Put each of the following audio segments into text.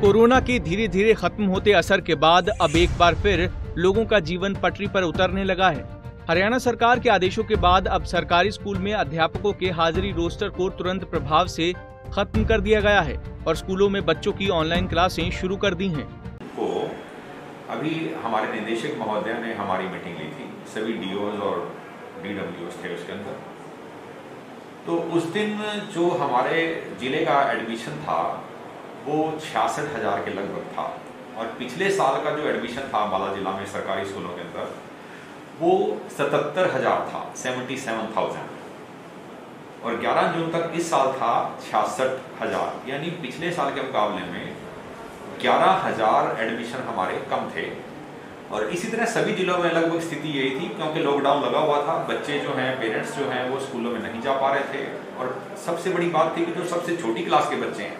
Corona के धीरे धीरे खत्म होते असर के बाद अब एक बार फिर लोगों का जीवन पटरी पर उतरने लगा है। हरियाणा सरकार के आदेशों के बाद अब सरकारी स्कूल में अध्यापकों के हाजिरी रोस्टर को तुरंत प्रभाव से खत्म कर दिया गया है और स्कूलों में बच्चों की ऑनलाइन क्लासें शुरू कर दी हैं। अभी हमारे निदेशक महोदय ने हमारी मीटिंग ली थी, सभी डीओज और डीडब्ल्यूओज थे उसके अंदर। तो उस दिन जो हमारे जिले का एडमिशन था वो 66,000 के लगभग था और पिछले साल का जो एडमिशन था अम्बाला जिला में सरकारी स्कूलों के अंदर वो 77,000 था, 77,000। और 11 जून तक इस साल था 66,000, यानी पिछले साल के मुकाबले में 11,000 एडमिशन हमारे कम थे। और इसी तरह सभी जिलों में लगभग स्थिति यही थी, क्योंकि लॉकडाउन लगा हुआ था। बच्चे जो हैं, पेरेंट्स जो हैं, वो स्कूलों में नहीं जा पा रहे थे। और सबसे बड़ी बात थी कि जो सबसे छोटी क्लास के बच्चे हैं,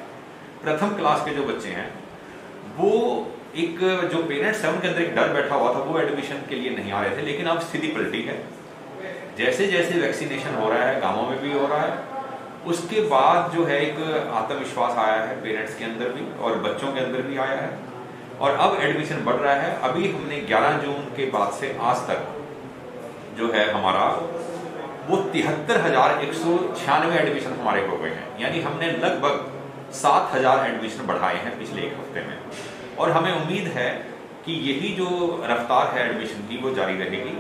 प्रथम क्लास के जो बच्चे हैं, वो एक जो पेरेंट्स हैं उनके अंदर एक डर बैठा हुआ था, वो एडमिशन के लिए नहीं आ रहे थे। लेकिन अब स्थिति पलटी है। जैसे जैसे वैक्सीनेशन हो रहा है, गाँवों में भी हो रहा है, उसके बाद जो है एक आत्मविश्वास आया है पेरेंट्स के अंदर भी और बच्चों के अंदर भी आया है और अब एडमिशन बढ़ रहा है। अभी हमने 11 जून के बाद से आज तक जो है हमारा वो 73,196 एडमिशन हमारे हो गए हैं, यानी हमने लगभग 7,000 एडमिशन बढ़ाए हैं पिछले एक हफ्ते में। और हमें उम्मीद है कि यही जो रफ्तार है एडमिशन की वो जारी रहेगी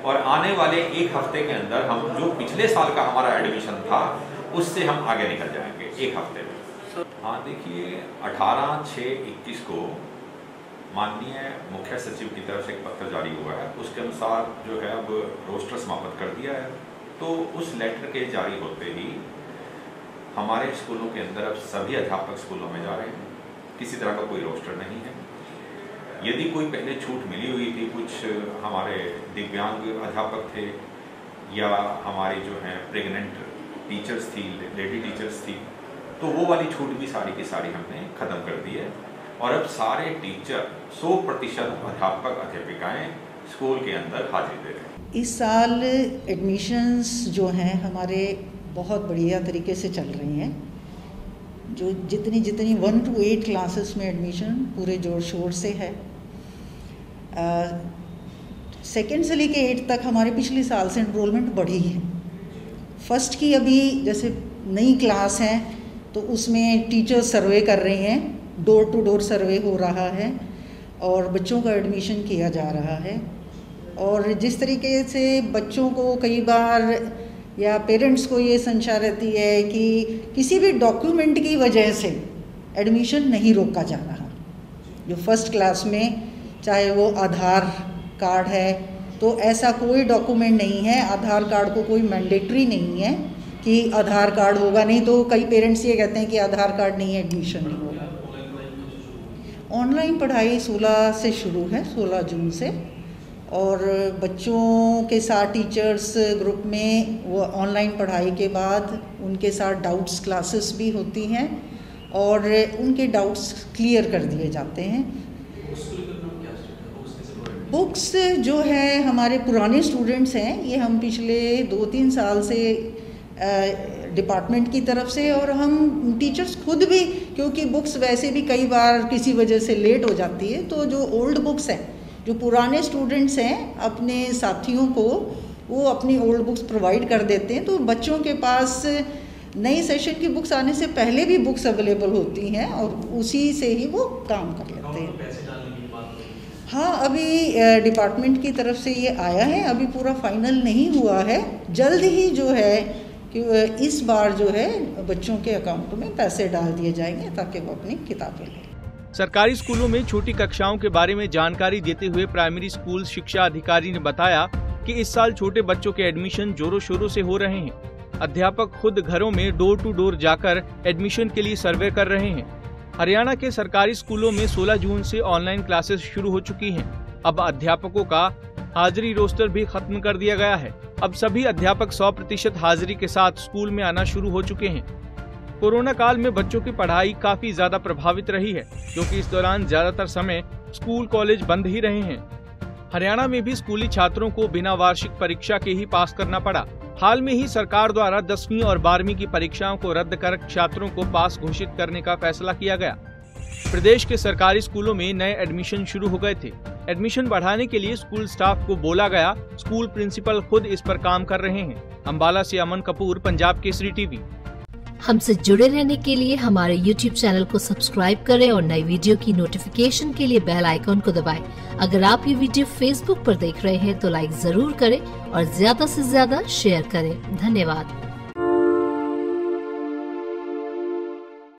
और आने वाले एक हफ्ते के अंदर हम जो पिछले साल का हमारा एडमिशन था उससे हम आगे निकल जाएंगे एक हफ्ते में। हाँ, देखिए 18/6/21 को माननीय मुख्य सचिव की तरफ से एक पत्र जारी हुआ है। उसके अनुसार जो है अब रोस्टर समाप्त कर दिया है। तो उस लेटर के जारी होते ही हमारे स्कूलों के अंदर अब सभी अध्यापक स्कूलों में जा रहे हैं। किसी तरह का कोई रोस्टर नहीं है। यदि कोई पहले छूट मिली हुई थी, कुछ हमारे दिव्यांग अध्यापक थे या हमारी जो है प्रेग्नेंट टीचर्स थी, लेडी टीचर्स थी, तो वो वाली छूट भी सारी की सारी हमने खत्म कर दी है। और अब सारे टीचर 100% अध्यापक अध्यापिकाएं स्कूल के अंदर हाजिर दे रहे हैं। इस साल एडमिशन्स जो हैं हमारे बहुत बढ़िया तरीके से चल रही हैं। जो जितनी 1 to 8 क्लासेस में एडमिशन पूरे जोर शोर से है। सेकेंड से लेके 8 तक हमारे पिछले साल से एनरोलमेंट बढ़ी है। फर्स्ट की अभी जैसे नई क्लास है तो उसमें टीचर्स सर्वे कर रहे हैं, डोर टू डोर सर्वे हो रहा है और बच्चों का एडमिशन किया जा रहा है। और जिस तरीके से बच्चों को कई बार या पेरेंट्स को ये संशय रहती है कि किसी भी डॉक्यूमेंट की वजह से एडमिशन नहीं रोका जा रहा। जो फर्स्ट क्लास में चाहे वो आधार कार्ड है तो ऐसा कोई डॉक्यूमेंट नहीं है। आधार कार्ड को कोई मैंडेटरी नहीं है कि आधार कार्ड होगा, नहीं तो कई पेरेंट्स ये कहते हैं कि आधार कार्ड नहीं है एडमिशन नहीं होगा। ऑनलाइन पढ़ाई 16 से शुरू है, 16 जून से। और बच्चों के साथ टीचर्स ग्रुप में वो ऑनलाइन पढ़ाई के बाद उनके साथ डाउट्स क्लासेस भी होती हैं और उनके डाउट्स क्लियर कर दिए जाते हैं। बुक्स जो है हमारे पुराने स्टूडेंट्स हैं, ये हम पिछले 2-3 साल से डिपार्टमेंट की तरफ से और हम टीचर्स खुद भी, क्योंकि बुक्स वैसे भी कई बार किसी वजह से लेट हो जाती है, तो जो ओल्ड बुक्स हैं, जो पुराने स्टूडेंट्स हैं, अपने साथियों को वो अपनी ओल्ड बुक्स प्रोवाइड कर देते हैं। तो बच्चों के पास नई सेशन की बुक्स आने से पहले भी बुक्स अवेलेबल होती हैं और उसी से ही वो काम कर लेते हैं। हाँ, अभी डिपार्टमेंट की तरफ से ये आया है, अभी पूरा फाइनल नहीं हुआ है। जल्द ही जो है कि इस बार जो है बच्चों के अकाउंट में पैसे डाल दिए जाएंगे ताकि वो अपनी किताबें लें। सरकारी स्कूलों में छोटी कक्षाओं के बारे में जानकारी देते हुए प्राइमरी स्कूल शिक्षा अधिकारी ने बताया कि इस साल छोटे बच्चों के एडमिशन जोरों शोरों से हो रहे हैं। अध्यापक खुद घरों में डोर टू डोर जाकर एडमिशन के लिए सर्वे कर रहे हैं। हरियाणा के सरकारी स्कूलों में 16 जून से ऑनलाइन क्लासेस शुरू हो चुकी हैं। अब अध्यापकों का हाजिरी रोस्टर भी खत्म कर दिया गया है। अब सभी अध्यापक 100% हाजिरी के साथ स्कूल में आना शुरू हो चुके हैं। कोरोना काल में बच्चों की पढ़ाई काफी ज्यादा प्रभावित रही है, क्योंकि इस दौरान ज्यादातर समय स्कूल कॉलेज बंद ही रहे हैं। हरियाणा में भी स्कूली छात्रों को बिना वार्षिक परीक्षा के ही पास करना पड़ा। हाल में ही सरकार द्वारा 10वीं और 12वीं की परीक्षाओं को रद्द कर छात्रों को पास घोषित करने का फैसला किया गया। प्रदेश के सरकारी स्कूलों में नए एडमिशन शुरू हो गए थे। एडमिशन बढ़ाने के लिए स्कूल स्टाफ को बोला गया। स्कूल प्रिंसिपल खुद इस पर काम कर रहे हैं। अंबाला से अमन कपूर, पंजाब केसरी टीवी। हमसे जुड़े रहने के लिए हमारे YouTube चैनल को सब्सक्राइब करें और नई वीडियो की नोटिफिकेशन के लिए बेल आइकॉन को दबाएं। अगर आप ये वीडियो Facebook पर देख रहे हैं तो लाइक जरूर करें और ज्यादा से ज्यादा शेयर करें। धन्यवाद।